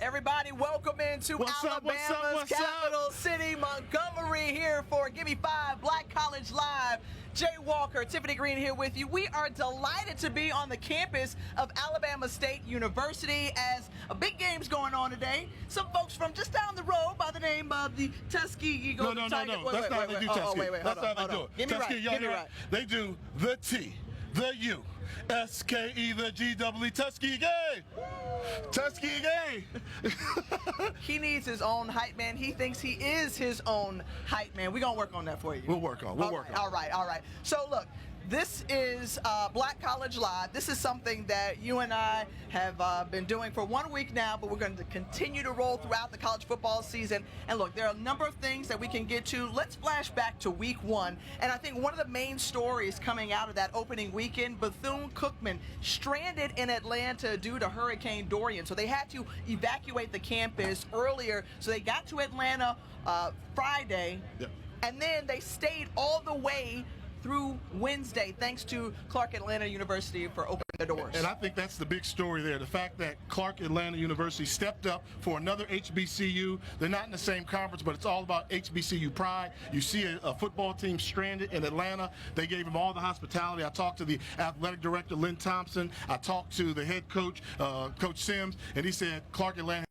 Everybody, welcome into Alabama's capital city, Montgomery, here for Give Me 5 Black College Live. Jay Walker, Tiffany Greene here with you. We are delighted to be on the campus of Alabama State University as a big game's going on today. Some folks from just down the road by the name of the Tuskegee. No. That's not how they do Tuskegee. That's not how they do it. Get me right. Get me right. They do the T, the U, S-K-E, the G-double-E, Tuskegee. Tuskegee. He needs his own hype man. He thinks he is his own hype man. We're going to work on that for you. We'll work on it. All right. So, look, this is Black College Live. This is something that you and I have been doing for 1 week now, but we're going to continue to roll throughout the college football season. And look, there are a number of things that we can get to. Let's flash back to week 1. And I think one of the main stories coming out of that opening weekend, Bethune-Cookman stranded in Atlanta due to Hurricane Dorian. So they had to evacuate the campus earlier. So they got to Atlanta Friday, and then they stayed all the way through Wednesday, thanks to Clark Atlanta University for opening the doors. And I think that's the big story there, the fact that Clark Atlanta University stepped up for another HBCU. They're not in the same conference, but it's all about HBCU pride. You see a football team stranded in Atlanta. They gave them all the hospitality. I talked to the athletic director, Lynn Thompson. I talked to the head coach, Coach Sims, and he said Clark Atlanta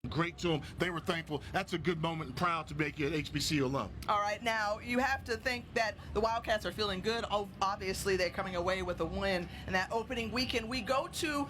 great to them. They were thankful. That's a good moment and proud to make an HBCU alum. All right, now you have to think that the Wildcats are feeling good. Obviously, they're coming away with a win in that opening weekend. We go to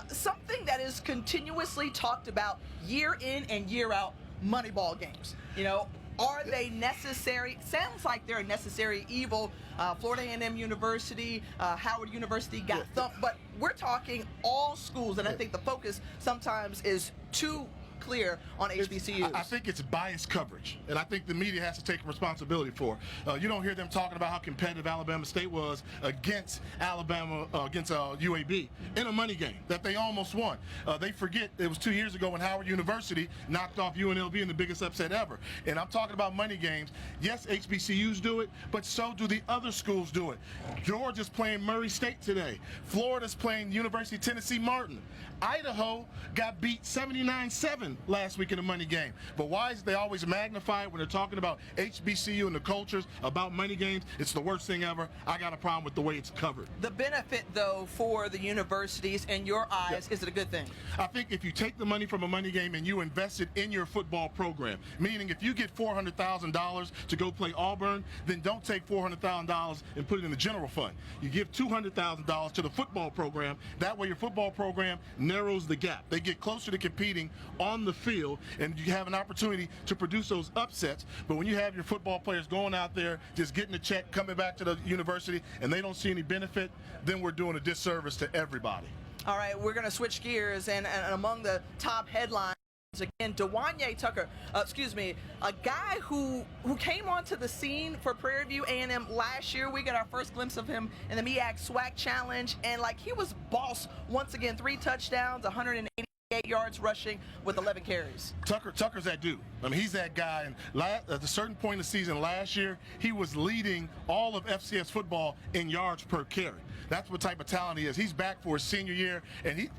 something that is continuously talked about year in and year out, Moneyball games. You know, are they necessary? Sounds like they're a necessary evil. Florida A&M University, Howard University got thumped, but we're talking all schools, and I think the focus sometimes is too clear on HBCUs. I think it's biased coverage, and I think the media has to take responsibility for it. You don't hear them talking about how competitive Alabama State was against UAB in a money game that they almost won. They forget it was 2 years ago when Howard University knocked off UNLV in the biggest upset ever. And I'm talking about money games. Yes, HBCUs do it, but so do the other schools do it. Georgia's playing Murray State today. Florida's playing University of Tennessee Martin. Idaho got beat 79-7 last week in a money game. But why is they always magnify it when they're talking about HBCU and the cultures about money games? It's the worst thing ever. I got a problem with the way it's covered. The benefit, though, for the universities, in your eyes, is it a good thing? I think if you take the money from a money game and you invest it in your football program, meaning if you get $400,000 to go play Auburn, then don't take $400,000 and put it in the general fund. You give $200,000 to the football program. That way your football program narrows the gap. They get closer to competing on the field, and you have an opportunity to produce those upsets. But when you have your football players going out there, just getting a check, coming back to the university, and they don't see any benefit, then we're doing a disservice to everybody. All right, we're going to switch gears, and among the top headlines, again, Dewanye Tucker, a guy who came onto the scene for Prairie View A&M last year. We got our first glimpse of him in the MEAC SWAC Challenge, and he was boss once again. 3 touchdowns, 188 yards rushing with 11 carries. Tucker's that dude. I mean, he's that guy. And at a certain point in the season last year, he was leading all of FCS football in yards per carry. That's what type of talent he is. He's back for his senior year, and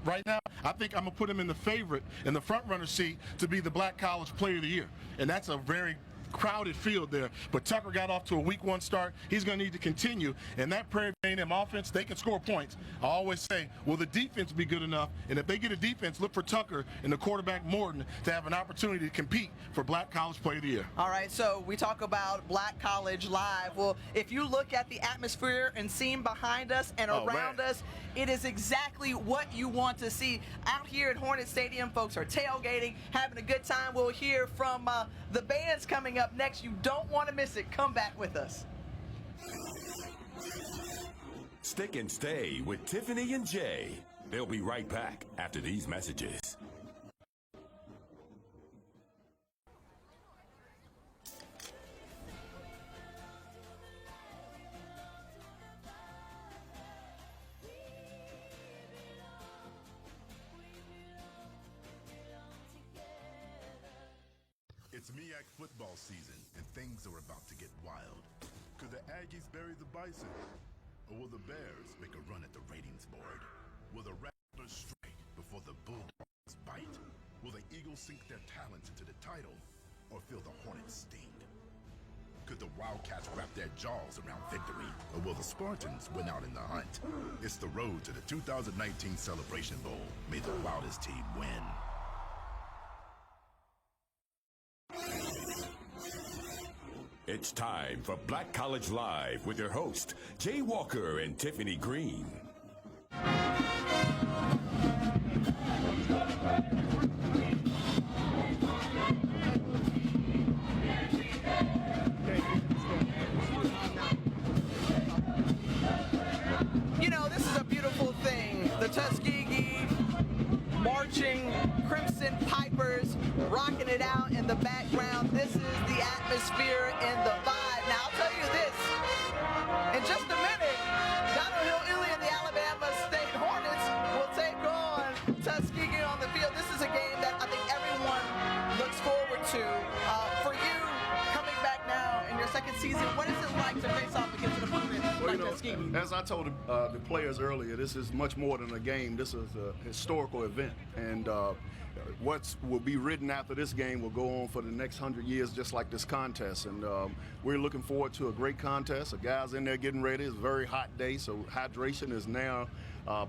right now, I think I'm going to put him in the favorite, in the front-runner seat to be the Black College Player of the Year. And that's a very crowded field there, but Tucker got off to a week 1 start. He's going to need to continue, and that Prairie View A&M offense, they can score points. I always say, will the defense be good enough? And if they get a defense, look for Tucker and the quarterback Morton to have an opportunity to compete for Black College Player of the Year. All right, so we talk about Black College Live. Well, if you look at the atmosphere and scene behind us and around us, it is exactly what you want to see. Out here at Hornet Stadium, folks are tailgating, having a good time. We'll hear from the bands coming up next. You don't want to miss it. Come back with us. Stick and Stay with Tiffany and Jay. They'll be right back after these messages. It's MEAC football season, and things are about to get wild. Could the Aggies bury the Bison? Or will the Bears make a run at the ratings board? Will the Rattlers strike before the Bulldogs bite? Will the Eagles sink their talents into the title or feel the Hornets sting? Could the Wildcats wrap their jaws around victory, or will the Spartans win out in the hunt? It's the road to the 2019 Celebration Bowl. May the wildest team win. It's time for Black College Live with your host, Jay Walker and Tiffany Greene. You know, this is a beautiful thing. The Tuskegee marching, Crimson Pipers rocking it out in the background. This is the atmosphere and the vibe. Now, I'll tell you this. In just a minute, Ely and the Alabama State Hornets will take on Tuskegee on the field. This is a game that I think everyone looks forward to. For you, coming back now in your second season, what is it like to face off against an opponent like Tuskegee? As I told the players earlier, this is much more than a game. This is a historical event, and what will be written after this game will go on for the next 100 years, just like this contest. And we're looking forward to a great contest. The guys in there getting ready. It's a very hot day, so hydration is now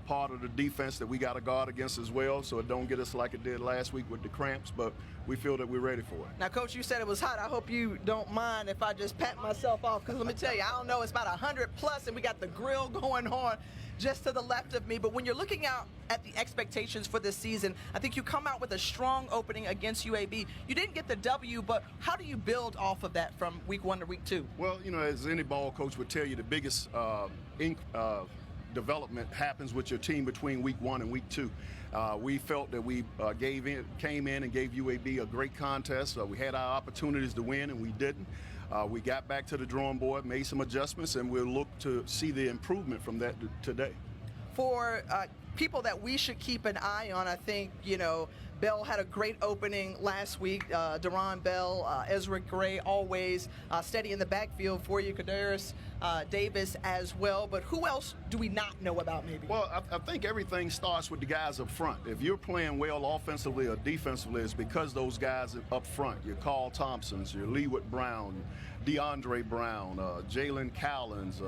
part of the defense that we got to guard against as well, so it don't get us like it did last week with the cramps, but we feel that we're ready for it. Now, Coach, you said it was hot. I hope you don't mind if I just pat myself off, because let me tell you, I don't know, it's about 100 plus, and we got the grill going on just to the left of me. But when you're looking out at the expectations for this season, I think you come out with a strong opening against UAB. You didn't get the W, but how do you build off of that from week 1 to week 2? Well, you know, as any ball coach would tell you, the biggest development happens with your team between week 1 and week 2. We felt that we came in and gave UAB a great contest. We had our opportunities to win, and we didn't. We got back to the drawing board, made some adjustments, and we'll look to see the improvement from that today. For people that we should keep an eye on, I think, you know, Bell had a great opening last week. Deron Bell, Ezra Gray, always steady in the backfield for you. Kadarius Davis as well. But who else do we not know about maybe? Well, I think everything starts with the guys up front. If you're playing well offensively or defensively, it's because those guys up front. Your Carl Thompsons, your Leeward Brown, DeAndre Brown, Jalen Cowlins,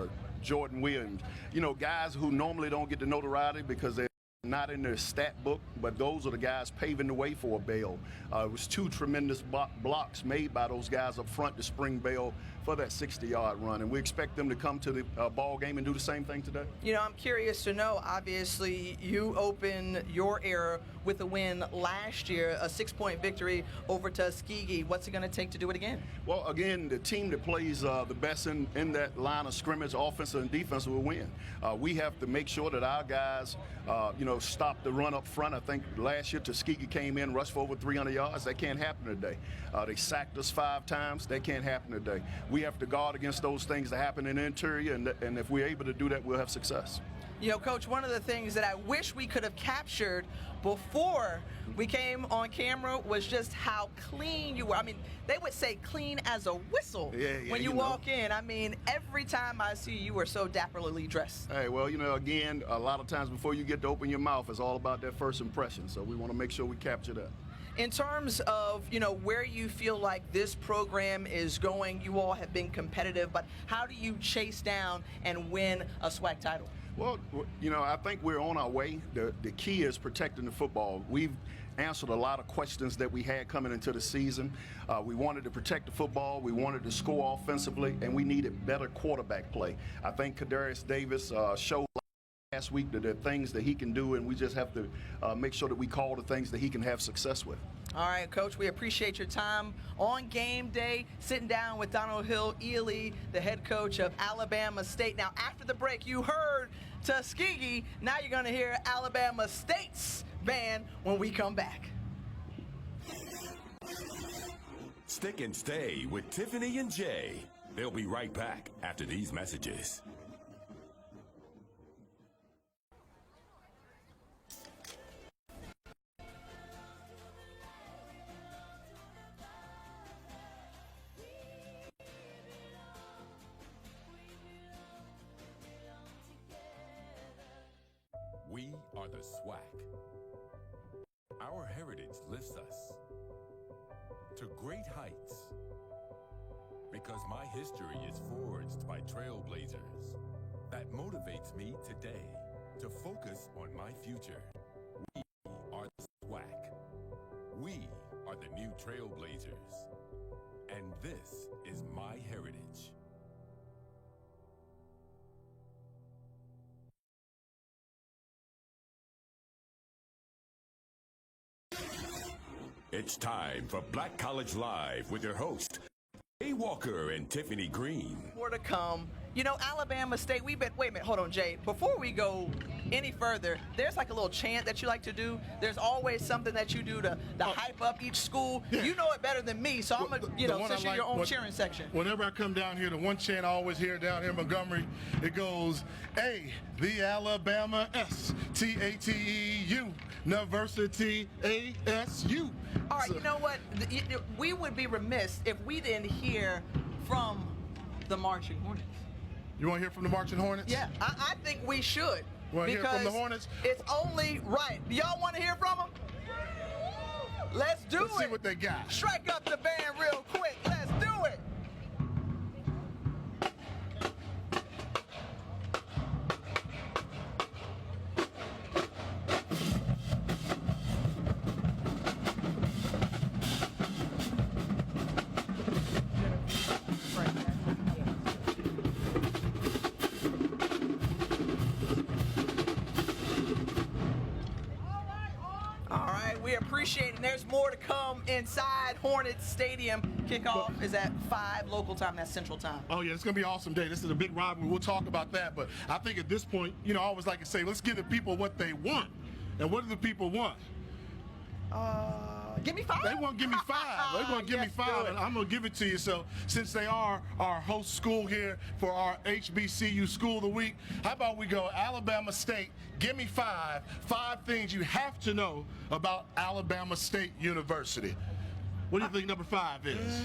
Jordan Williams. You know, guys who normally don't get the notoriety because they're not in their stat book, but those are the guys paving the way for Bell. It was 2 tremendous blocks made by those guys up front to spring Bell for that 60-yard run, and we expect them to come to the ball game and do the same thing today. You know, I'm curious to know, obviously, you opened your era with a win last year, a 6-point victory over Tuskegee. What's it going to take to do it again? Well, again, the team that plays the best in that line of scrimmage, offensive and defensive, will win. We have to make sure that our guys, stop the run up front. I think last year Tuskegee came in, rushed for over 300 yards. That can't happen today. They sacked us 5 times. That can't happen today. We have to guard against those things that happen in the interior, and if we're able to do that, we'll have success. You know, Coach, one of the things that I wish we could have captured before we came on camera was just how clean you were. I mean, they would say clean as a whistle when you walk in. I mean, every time I see you, you are so dapperly dressed. Hey, well, you know, again, a lot of times before you get to open your mouth, it's all about that first impression. So we want to make sure we capture that. In terms of, you know, where you feel like this program is going, you all have been competitive, but how do you chase down and win a SWAC title? Well, you know, I think we're on our way. The key is protecting the football. We've answered a lot of questions that we had coming into the season. We wanted to protect the football. We wanted to score offensively, and we needed better quarterback play. I think Kadarius Davis showed last week that there are things that he can do, and we just have to make sure that we call the things that he can have success with. All right, Coach, we appreciate your time on game day, sitting down with Ely, the head coach of Alabama State. Now, after the break, you heard Tuskegee. Now you're going to hear Alabama State's band when we come back. Stick and Stay with Tiffany and Jay. They'll be right back after these messages. We are the SWAC. Our heritage lifts us to great heights. Because my history is forged by trailblazers. That motivates me today to focus on my future. We are the SWAC. We are the new trailblazers. And this is my heritage. It's time for Black College Live with your host, Walker and Tiffany Greene. More to come. You know, Alabama State, wait a minute, hold on, Jay. Before we go any further, there's like a little chant that you like to do. There's always something that you do to hype up each school. Yeah. You know it better than me, so I'm going to, since you're your own cheering section. Whenever I come down here, the one chant I always hear down here in Montgomery, it goes, A, the Alabama S, T-A-T-E-U, University ASU. All right, you know what? We would be remiss if we didn't hear from the Marching Hornets. You want to hear from the Marching Hornets? Yeah, I think we should. Want to hear from the Hornets? It's only right. Do y'all want to hear from them? Let's do it. Let's see what they got. Strike up the band real quick. Let's do it. We appreciate it. And there's more to come inside Hornet Stadium. Kickoff is at 5 local time. That's Central Time. Oh, yeah, it's going to be an awesome day. This is a big rivalry. We'll talk about that. But I think at this point, I always like to say, let's give the people what they want. And what do the people want? Give me 5? They want to give me 5. They want to give me 5, and I'm going to give it to you. So since they are our host school here for our HBCU School of the Week, how about we go Alabama State, give me 5 things you have to know about Alabama State University. What do you think number 5 is?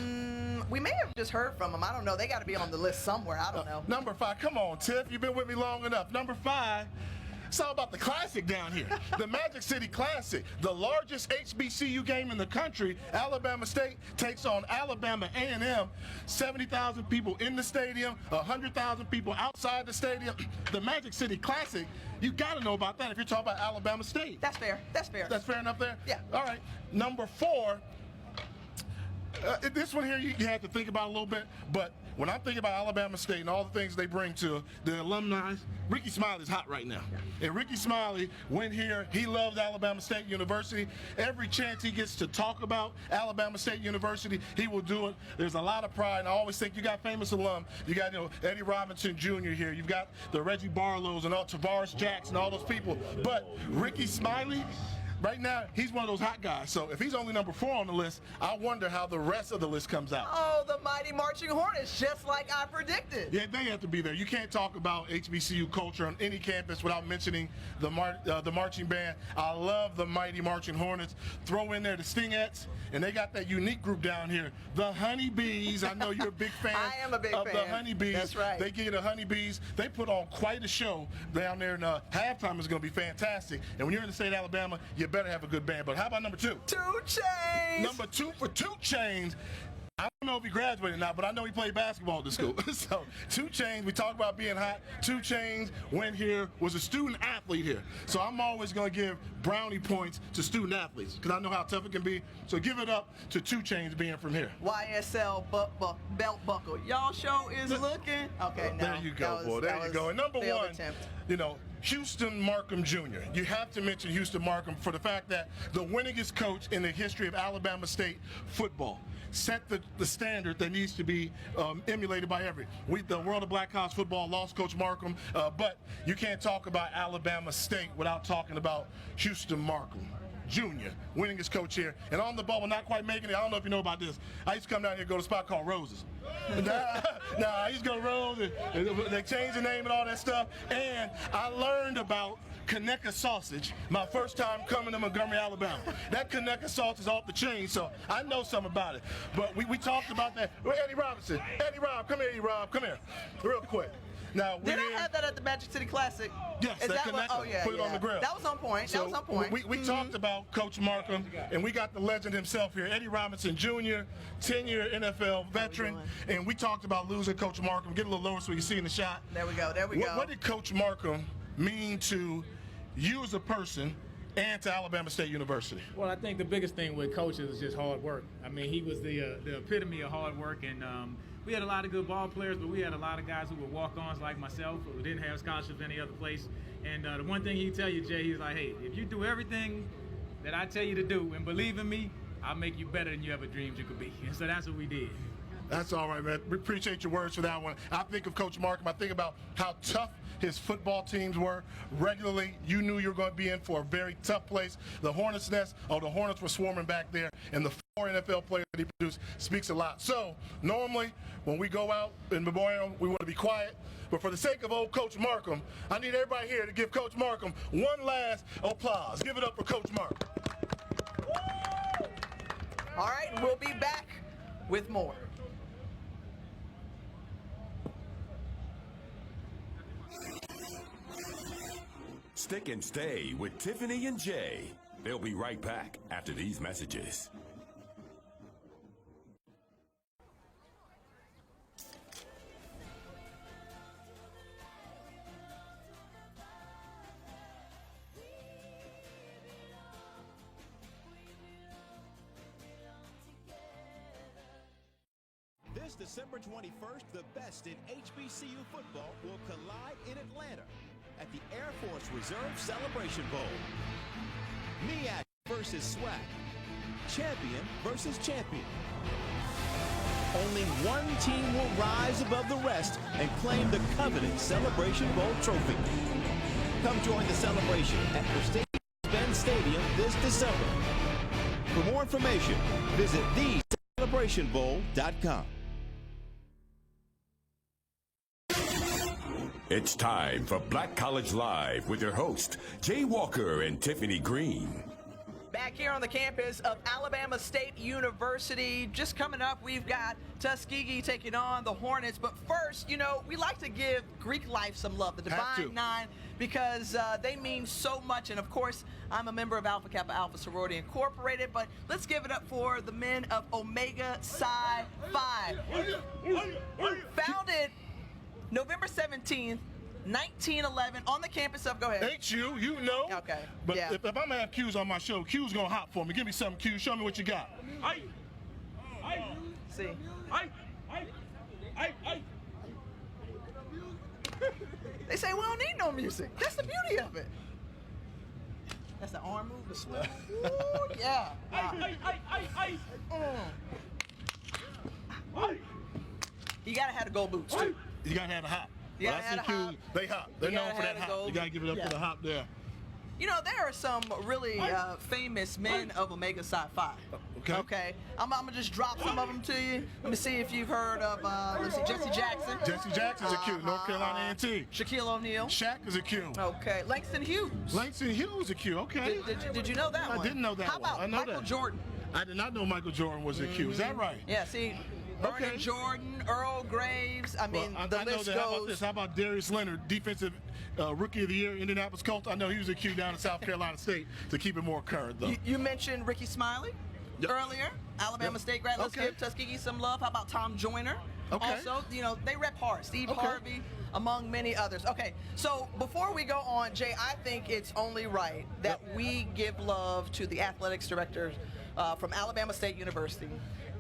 We may have just heard from them. I don't know. They got to be on the list somewhere. I don't know. Number 5, come on, Tiff. You've been with me long enough. Number 5. It's all about the Classic down here. The Magic City Classic, the largest HBCU game in the country. Alabama State takes on Alabama A&M. 70,000 people in the stadium, 100,000 people outside the stadium. The Magic City Classic, you got to know about that if you're talking about Alabama State. That's fair. That's fair. That's fair enough there? Yeah. All right. Number 4. This one here you have to think about a little bit, but when I'm thinking about Alabama State and all the things they bring to the alumni, Ricky Smiley's hot right now. And Ricky Smiley went here. He loves Alabama State University. Every chance he gets to talk about Alabama State University, he will do it. There's a lot of pride, and I always think you got famous alum. You got Eddie Robinson Jr. here. You've got the Reggie Barlows and all Tavares Jackson, all those people. But Ricky Smiley, right now, he's one of those hot guys. So if he's only number 4 on the list, I wonder how the rest of the list comes out. Oh, the mighty Marching Hornets, just like I predicted. Yeah, they have to be there. You can't talk about HBCU culture on any campus without mentioning the marching band. I love the mighty Marching Hornets. Throw in there the Stingettes, and they got that unique group down here, the Honeybees. I know you're a big fan. I am a big of fan. The Honeybees. That's right. They get the Honeybees. They put on quite a show down there, and halftime is going to be fantastic. And when you're in the state of Alabama, you better have a good band. But how about number 2? 2 Chainz. Number 2 for 2 Chainz. I don't know if he graduated or not, but I know he played basketball at the school. So 2 Chainz, we talk about being hot. 2 Chainz went here, was a student athlete here. So I'm always going to give brownie points to student athletes because I know how tough it can be. So give it up to 2 Chainz being from here. YSL belt buckle. Y'all show is looking. Okay, now. There you go, boy. There you go. And number 1, attempt. Houston Markham Jr. You have to mention Houston Markham for the fact that the winningest coach in the history of Alabama State football set the standard that needs to be emulated by the world of black college football lost Coach Markham, but you can't talk about Alabama State without talking about Houston Markham Jr., winningest coach here. And on the bubble, not quite making it. I don't know if you know about this. I used to come down here and go to a spot called Roses. I used to go to Roses, and they changed the name and all that stuff. And I learned about Conecuh sausage my first time coming to Montgomery, Alabama. That Conecuh sausage is off the chain, so I know something about it. But we talked about that. Eddie Robinson. Eddie Rob, come here, Eddie Rob, come here. Real quick. Now, Did I have that at the Magic City Classic? Yes, Is that that what? connector. Oh, yeah. Put it on the grill. That was on point. So that was on point. we talked about Coach Markham, and we got the legend himself here, Eddie Robinson Jr., 10-year NFL veteran, and we talked about losing Coach Markham. Get a little lower so you see in the shot. There we go. There we go. What did Coach Markham mean to you as a person and to Alabama State University? Well, I think the biggest thing with coaches is just hard work. I mean, he was the epitome of hard work, and we had a lot of good ball players, but we had a lot of guys who were walk-ons like myself who didn't have scholarships any other place. And the one thing he'd tell you, Jay, he's like, hey, if you do everything that I tell you to do and believe in me, I'll make you better than you ever dreamed you could be. And so that's what we did. That's all right, man. We appreciate your words for that one. I think of Coach Markham. I think about how tough his football teams were. Regularly, you knew you were going to be in for a very tough place. The Hornets' nest, the Hornets were swarming back there, and the 4 NFL players that he produced speaks a lot. So, normally, when we go out in Memorial, we want to be quiet. But for the sake of old Coach Markham, I need everybody here to give Coach Markham one last applause. Give it up for Coach Markham. All right, we'll be back with more. Stick and stay with Tiffany and Jay. They'll be right back after these messages. This December 21st, the best in HBCU football will collide in Atlanta at the Air Force Reserve Celebration Bowl. MEAC versus SWAC. Champion versus champion. Only one team will rise above the rest and claim the coveted Celebration Bowl trophy. Come join the celebration at Mercedes-Benz Stadium this December. For more information, visit thecelebrationbowl.com. It's time for Black College Live with your host, Jay Walker and Tiffany Greene. Back here on the campus of Alabama State University. Just coming up, we've got Tuskegee taking on the Hornets. But first, you know, we like to give Greek life some love, the Divine Nine, because they mean so much. And, of course, I'm a member of Alpha Kappa Alpha Sorority Incorporated. But let's give it up for the men of Omega Psi Phi. Founded November 17th, 1911, on the campus of, go ahead. Ain't you? You know. Okay. But yeah. if I'm going to have Q's on my show, Q's going to hop for me. Give me something, Q. Show me what you got. See. They say we don't need no music. That's the beauty of it. That's the arm move, the swing. Ooh, yeah. You gotta have the gold boots too. You got to have a hop. You gotta have a hop. They hop. They're You known gotta for have that the hop. gold. You got to give it up for the hop there. You know, there are some really famous men of Omega Psi Phi. Okay. I'm gonna just drop some of them to you. Let me see if you've heard of, let's see, Jesse Jackson. Jesse Jackson's a Q. North Carolina A&T. Shaquille O'Neal. Shaq is a Q. Okay. Langston Hughes. Langston Hughes a Q. Okay. Did you know that one? I didn't know that How one. about I know Michael that. Jordan? I did not know Michael Jordan was a Q. Is that right? Yeah, see, Vernon Jordan, Earl Graves, I mean, Well, the I know list that. How about goes. this? How about Darius Leonard, defensive rookie of the year, Indianapolis Colts? I know he was a Q down in South Carolina State to keep it more current, though. You mentioned Ricky Smiley earlier, Alabama State grad. Let's give Tuskegee some love. How about Tom Joyner? Okay. Also, you know, they rep hard. Steve Harvey, among many others. Okay, so before we go on, Jay, I think it's only right that we give love to the athletics director from Alabama State University,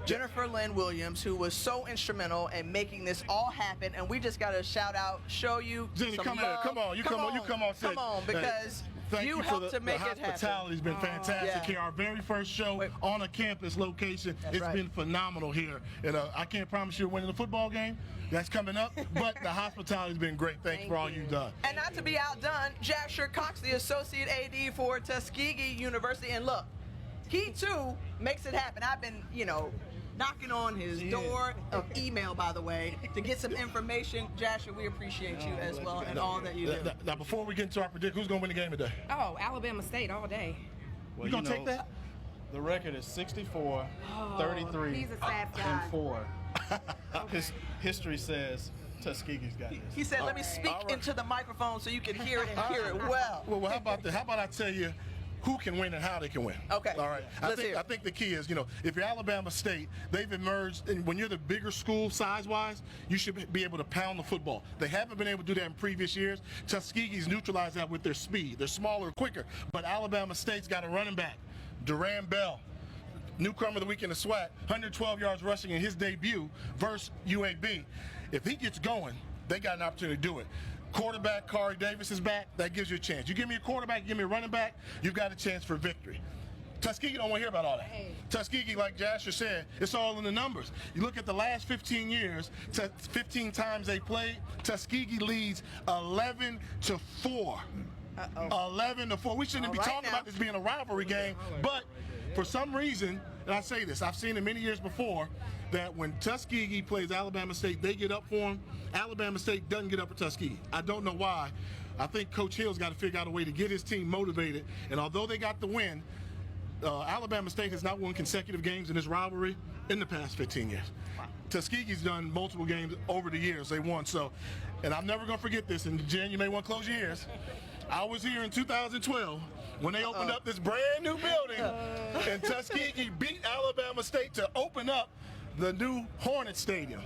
Jennifer Lynn Williams, who was so instrumental in making this all happen. And we just got to shout out, show you Jenny, some come love. here. Come on. You come on. Come on, because Thank you you for helped to make the it happen. hospitality's been fantastic Yeah. here. Our very first show on a campus location. That's It's right. been phenomenal here. And I can't promise you're winning the football game. That's coming up. But the hospitality's been great. Thanks for all you've done. And not to be outdone, Jasher Cox, the Associate AD for Tuskegee University. And look, he too makes it happen. I've been, you know, knocking on his door of email, by the way, to get some information. Jasher, we appreciate you as well and all that you do. Now, before we get into our prediction, who's going to win the game today? Oh, Alabama State all day. You going to take that? The record is 64, 33, He's a sad guy. and 4. History says Tuskegee's got this. He said, let me speak into the microphone so you can hear it and hear it well. Well, how about that? How about I tell you who can win and how they can win? Okay. All right. Let's hear it. I think the key is, if you're Alabama State, they've emerged, and when you're the bigger school size-wise, you should be able to pound the football. They haven't been able to do that in previous years. Tuskegee's neutralized that with their speed. They're smaller, quicker. But Alabama State's got a running back, Duran Bell, newcomer of the week in the SWAC, 112 yards rushing in his debut versus UAB. If he gets going, they got an opportunity to do it. Quarterback Corey Davis is back. That gives you a chance. You give me a quarterback, you give me a running back, you've got a chance for victory. Tuskegee don't want to hear about all that. Tuskegee, like Jasher said, it's all in the numbers. You look at the last 15 years, 15 times they played, Tuskegee leads 11-4. 11-4. We shouldn't be talking about this being a rivalry game, but for some reason, and I say this, I've seen it many years before, that when Tuskegee plays Alabama State, they get up for them. Alabama State doesn't get up for Tuskegee. I don't know why. I think Coach Hill's got to figure out a way to get his team motivated. And although they got the win, Alabama State has not won consecutive games in this rivalry in the past 15 years. Tuskegee's done multiple games over the years they won. So, and I'm never going to forget this. And Jen, you may want to close your ears. I was here in 2012 when they opened up this brand new building, and Tuskegee beat Alabama State to open up the new Hornet Stadium.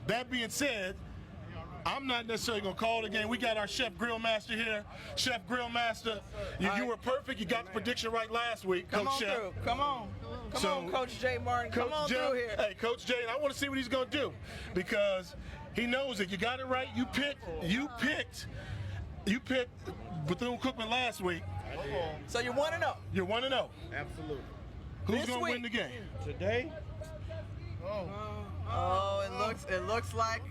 That being said, I'm not necessarily going to call the game. We got our Chef Grill Master here. Chef Grill Master, you were perfect. You got the prediction right last week, Coach Chef. Come on, Coach J. Martin. Come on through here. Hey, Coach J, I want to see what he's going to do, because he knows that you got it right. You picked Bethune-Cookman last week. So you're 1-0. You're 1-0. Absolutely. Who's going to win the game? Today? It looks like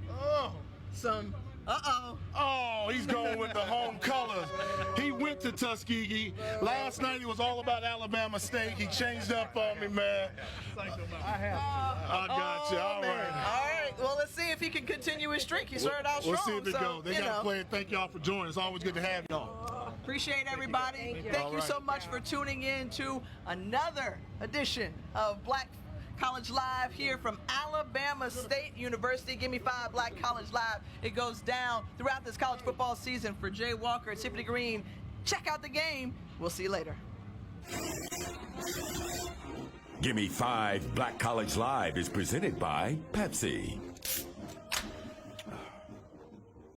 some. Oh, he's going with the home colors. He went to Tuskegee. Last night it was all about Alabama State. He changed up on me, man. I got you. All right. All right. Well, let's see if he can continue his streak. He started out strong. We'll see if it goes. They got to play it. Thank y'all for joining. It's always good to have y'all. Appreciate everybody. Thank you so much for tuning in to another edition of Black College Live here from Alabama State University. Give me 5 Black College Live. It goes down throughout this college football season for Jay Walker and Tiffany Greene. Check out the game. We'll see you later. Gimme 5 Black College Live is presented by Pepsi.